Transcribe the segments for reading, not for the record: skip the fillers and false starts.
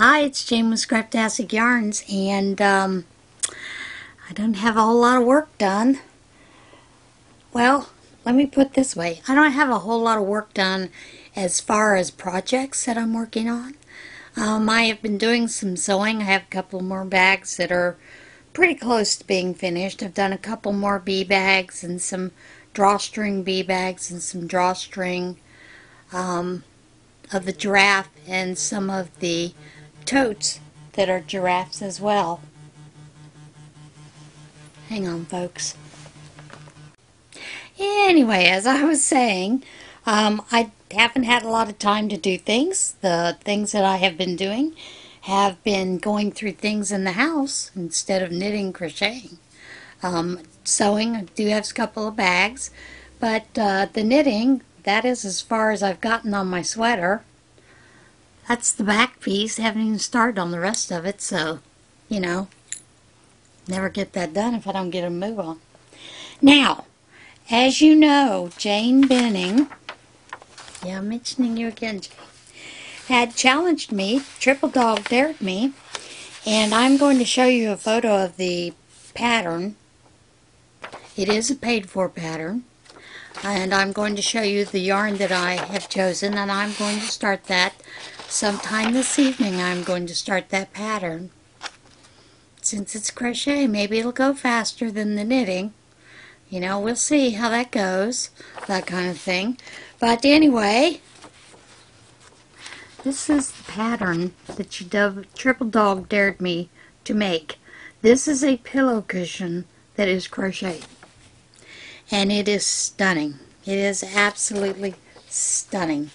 Hi, it's Jane with Scraptastic Yarns, and I don't have a whole lot of work done. Well, let me put it this way. I don't have a whole lot of work done as far as projects that I'm working on. I have been doing some sewing. I have a couple more bags that are pretty close to being finished. I've done a couple more bee bags and some drawstring bee bags and some drawstring of the giraffe and some of the totes that are giraffes as well. Hang on, folks. Anyway, as I was saying, I haven't had a lot of time to do things. The things that I have been doing have been going through things in the house instead of knitting, crocheting. Sewing, I do have a couple of bags, but the knitting, that is as far as I've gotten on my sweater. That's the back piece. Haven't even started on the rest of it, so, you know, never get that done if I don't get a move on. Now, as you know, Jane Benning, yeah, I'm mentioning you again, Jane, had challenged me, triple dog dared me, and I'm going to show you a photo of the pattern. It is a paid-for pattern, and I'm going to show you the yarn that I have chosen, and I'm going to start that sometime this evening. I'm going to start that pattern. Since it's crochet, maybe it'll go faster than the knitting. You know, we'll see how that goes, that kind of thing. But anyway, this is the pattern that you triple dog dared me to make. This is a pillow cushion that is crocheted. And it is stunning. It is absolutely stunning.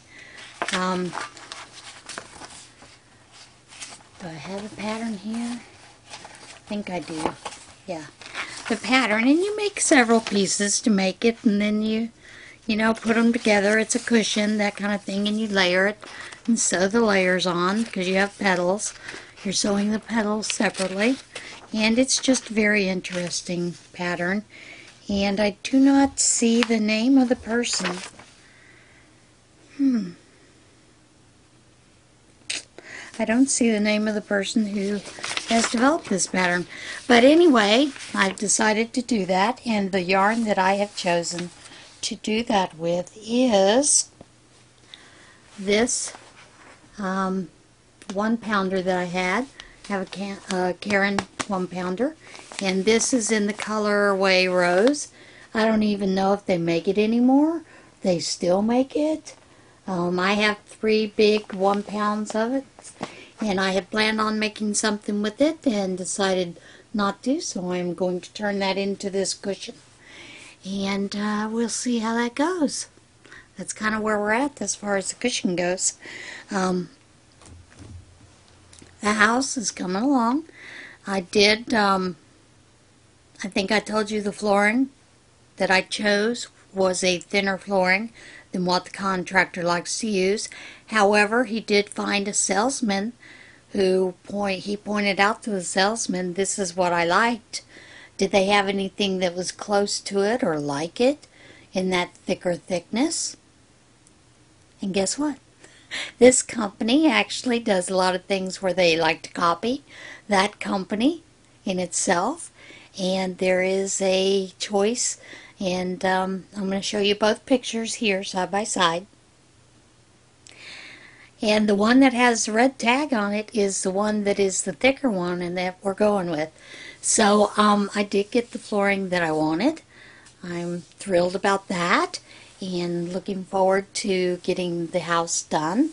Do I have a pattern here? I think I do. Yeah. The pattern, and you make several pieces to make it, and then you know, put them together. It's a cushion, that kind of thing, and you layer it and sew the layers on because you have petals. You're sewing the petals separately, and it's just a very interesting pattern. And I do not see the name of the person. I don't see the name of the person who has developed this pattern. But anyway, I've decided to do that, and the yarn that I have chosen to do that with is this 1 pounder that I had. I have a Karen 1 pounder, and this is in the colorway Rose. I don't even know if they make it anymore. They still make it. I have 3 big 1 pounds of it, and I had planned on making something with it and decided not to, so I'm going to turn that into this cushion. And we'll see how that goes. That's kind of where we're at as far as the cushion goes. The house is coming along. I did, I think I told you the flooring that I chose was a thinner flooring than what the contractor likes to use. However, he did find a salesman who he pointed out to the salesman, this is what I liked. Did they have anything that was close to it or like it in that thicker thickness? And guess what? This company actually does a lot of things where they like to copy that company in itself. And there is a choice, and I'm going to show you both pictures here side by side. And the one that has the red tag on it is the one that is the thicker one, and that we're going with. So I did get the flooring that I wanted. I'm thrilled about that and looking forward to getting the house done.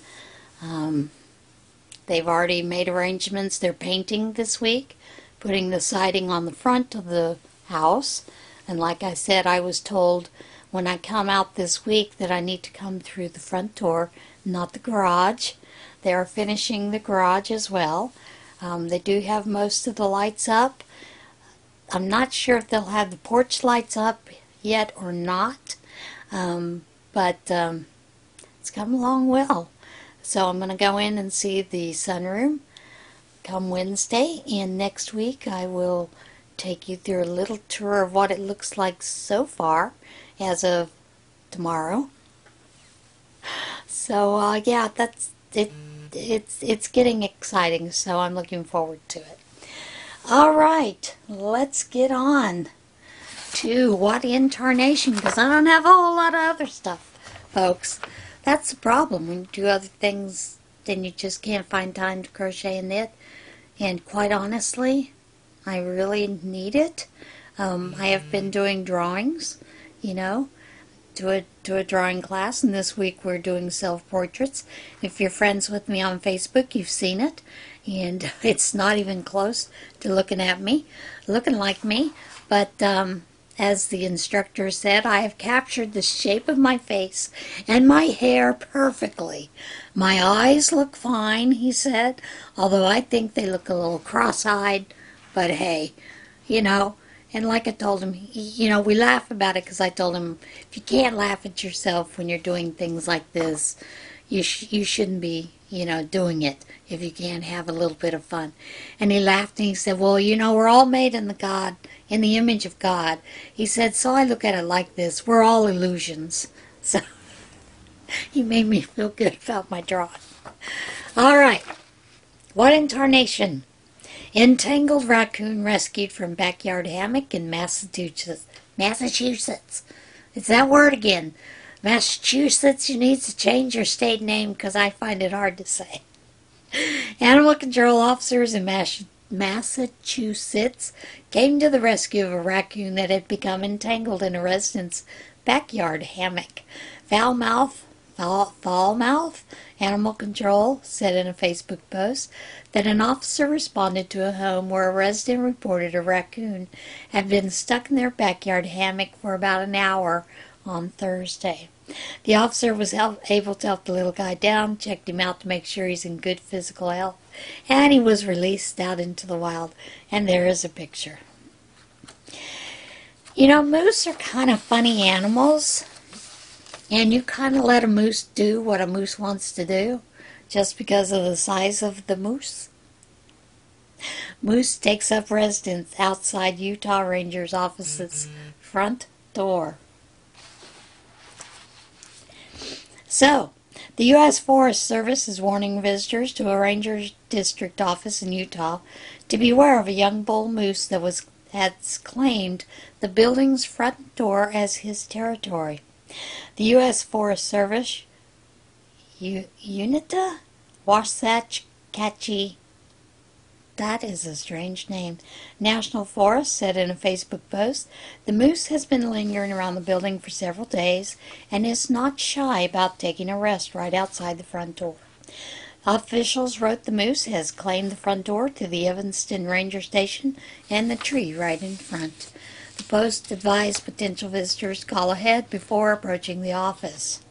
They've already made arrangements. They're painting this week, putting the siding on the front of the house. And like I said, I was told when I come out this week that I need to come through the front door, not the garage. They are finishing the garage as well. They do have most of the lights up. I'm not sure if they'll have the porch lights up yet or not, but it's come along well. So I'm going to go in and see the sunroom come Wednesday, and next week I will take you through a little tour of what it looks like so far as of tomorrow. So yeah, that's it. it's getting exciting, so I'm looking forward to it. All right, let's get on to what in Tarnation, because I don't have a whole lot of other stuff, folks. That's the problem. When you do other things, then you just can't find time to crochet and knit. And quite honestly, I really need it. I have been doing drawings, you know, to a drawing class, and this week we're doing self-portraits. If you're friends with me on Facebook, you've seen it, and it's not even close to looking like me, but as the instructor said, I have captured the shape of my face and my hair perfectly. My eyes look fine, he said, although I think they look a little cross-eyed, but hey, you know. And like I told him, you know, we laugh about it because I told him, if you can't laugh at yourself when you're doing things like this, you shouldn't be, you know, doing it if you can't have a little bit of fun. And he laughed and he said, well, you know, we're all made in the image of God. He said, so I look at it like this, we're all illusions. So he made me feel good about my drawing. All right, what in Tarnation? Entangled raccoon rescued from backyard hammock in Massachusetts. It's that word again. Massachusetts, you need to change your state name because I find it hard to say. Animal control officers in Massachusetts came to the rescue of a raccoon that had become entangled in a resident's backyard hammock. Foulmouth Animal Control said in a Facebook post that an officer responded to a home where a resident reported a raccoon had been stuck in their backyard hammock for about an hour on Thursday. The officer was able to help the little guy down, checked him out to make sure he's in good physical health, and he was released out into the wild. And there is a picture. You know, moose are kind of funny animals. And you kind of let a moose do what a moose wants to do just because of the size of the moose. Moose takes up residence outside Utah Rangers office's front door. So, the U.S. Forest Service is warning visitors to a ranger district office in Utah to beware of a young bull moose that has claimed the building's front door as his territory. The U.S. Forest Service, UNITA, Wasatch Catchy, that is a strange name, National Forest said in a Facebook post, the moose has been lingering around the building for several days and is not shy about taking a rest right outside the front door. Officials wrote the moose has claimed the front door to the Evanston Ranger Station and the tree right in front. The post advised potential visitors to call ahead before approaching the office.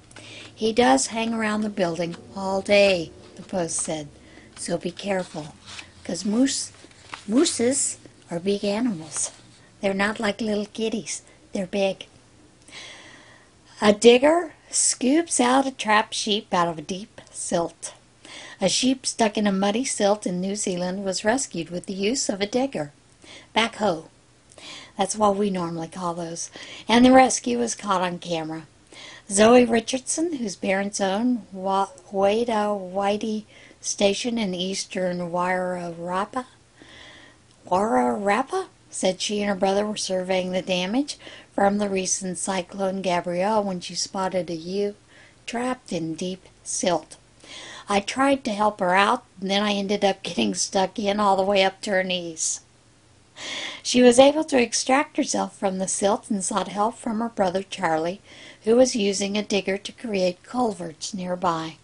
He does hang around the building all day, the post said, so be careful, because mooses are big animals. They're not like little kitties. They're big. A digger scoops out a trapped sheep out of a deep silt. A sheep stuck in a muddy silt in New Zealand was rescued with the use of a digger. Backhoe. That's what we normally call those. And the rescue was caught on camera. Zoe Richardson, whose parents own Waida Station in eastern Wairarapa, said she and her brother were surveying the damage from the recent Cyclone Gabrielle when she spotted a ewe trapped in deep silt. I tried to help her out, and then I ended up getting stuck in all the way up to her knees. She was able to extract herself from the silt and sought help from her brother Charlie, who was using a digger to create culverts nearby.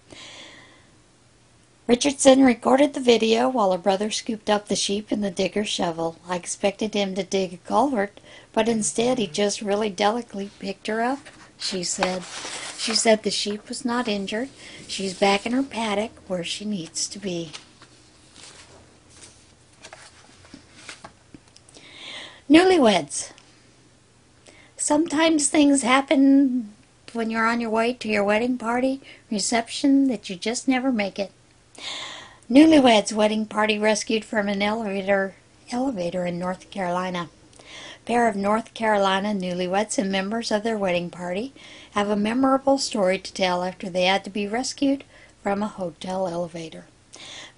Richardson recorded the video while her brother scooped up the sheep in the digger's shovel. I expected him to dig a culvert, but instead he just really delicately picked her up, she said. She said the sheep was not injured. She's back in her paddock where she needs to be. Newlyweds. Sometimes things happen when you're on your way to your wedding party reception that you just never make it. Newlyweds wedding party rescued from an elevator in North Carolina. A pair of North Carolina newlyweds and members of their wedding party have a memorable story to tell after they had to be rescued from a hotel elevator.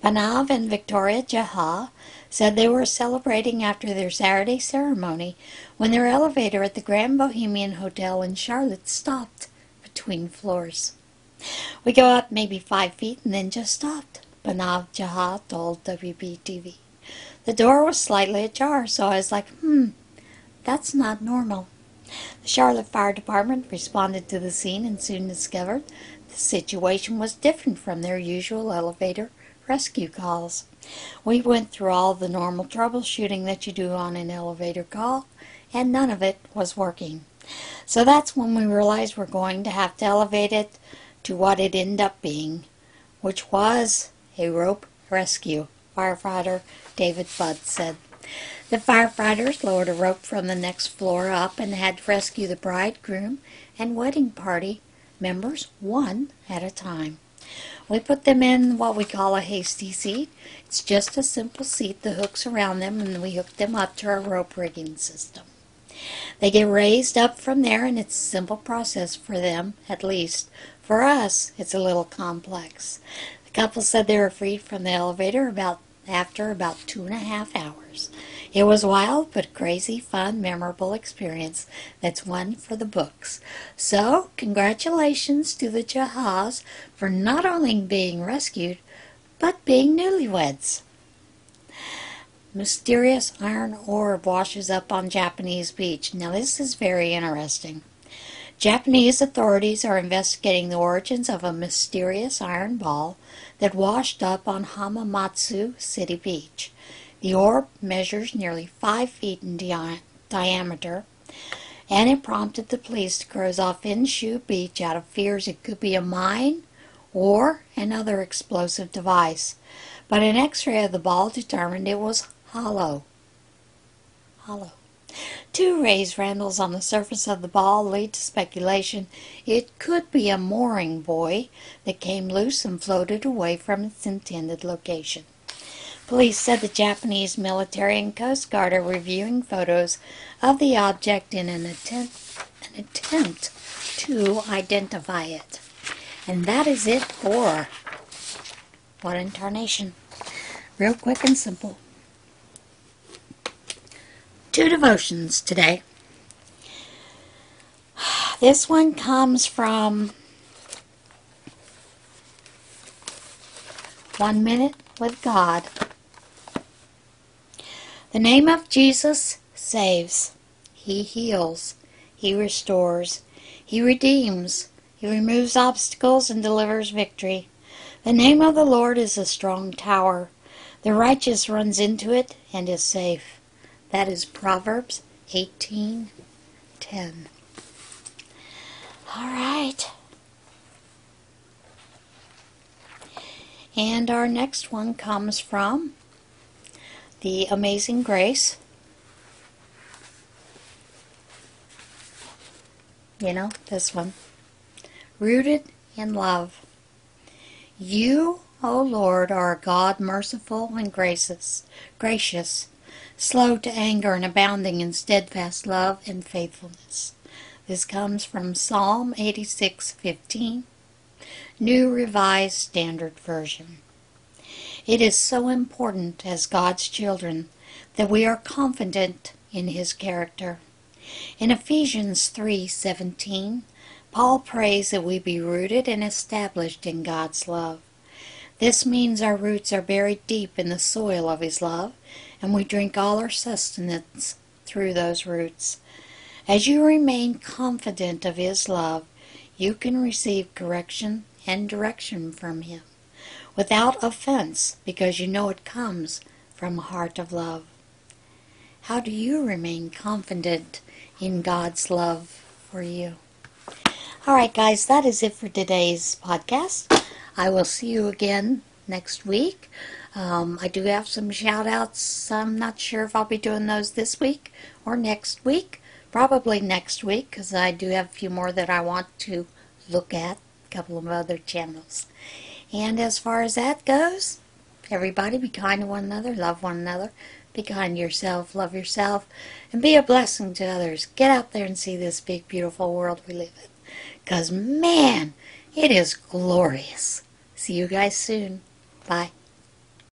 Panav and Victoria Jaha said they were celebrating after their Saturday ceremony when their elevator at the Grand Bohemian Hotel in Charlotte stopped between floors. "We go up maybe 5 feet and then just stopped," Panav Jaha told WBTV. "The door was slightly ajar, so I was like, that's not normal." The Charlotte Fire Department responded to the scene and soon discovered the situation was different from their usual elevator rescue calls. "We went through all the normal troubleshooting that you do on an elevator call, and none of it was working. So that's when we realized we're going to have to elevate it to what it ended up being, which was a rope rescue," firefighter David Budd said. The firefighters lowered a rope from the next floor up and had to rescue the bride, groom, and wedding party members one at a time. "We put them in what we call a hasty seat. It's just a simple seat, the hooks around them, and we hook them up to our rope rigging system. They get raised up from there, and it's a simple process for them, at least. For us, it's a little complex." The couple said they were freed from the elevator after about 2.5 hours. "It was wild, but crazy, fun, memorable experience that's one for the books." So, congratulations to the Jahas for not only being rescued, but being newlyweds. Mysterious iron orb washes up on Japanese beach. Now this is very interesting. Japanese authorities are investigating the origins of a mysterious iron ball that washed up on Hamamatsu City Beach. The orb measures nearly 5 feet in diameter, and it prompted the police to close off Inshu Beach out of fears it could be a mine or another explosive device. But an X-ray of the ball determined it was hollow. 2 raised randles on the surface of the ball lead to speculation it could be a mooring buoy that came loose and floated away from its intended location. Police said the Japanese military and Coast Guard are reviewing photos of the object in an attempt to identify it. And that is it for What in Tarnation. Real quick and simple. 2 devotions today. This one comes from 1 Minute with God. The name of Jesus saves. He heals. He restores. He redeems. He removes obstacles and delivers victory. The name of the Lord is a strong tower. The righteous runs into it and is safe. That is Proverbs 18:10. All right. And our next one comes from The Amazing Grace. You know, this one. Rooted in love. You, O Lord, are a God merciful and gracious, slow to anger and abounding in steadfast love and faithfulness. This comes from Psalm 86:15, New Revised Standard Version. It is so important as God's children that we are confident in His character. In Ephesians 3:17, Paul prays that we be rooted and established in God's love. This means our roots are buried deep in the soil of His love, and we drink all our sustenance through those roots. As you remain confident of His love, you can receive correction and direction from Him without offense, because you know it comes from a heart of love. How do you remain confident in God's love for you? All right, guys, that is it for today's podcast. I will see you again next week. I do have some shout-outs. I'm not sure if I'll be doing those this week or next week. Probably next week, because I do have a few more that I want to look at. A couple of other channels. And as far as that goes, everybody be kind to one another, love one another, be kind to yourself, love yourself, and be a blessing to others. Get out there and see this big, beautiful world we live in. Because, man, it is glorious. See you guys soon. Bye.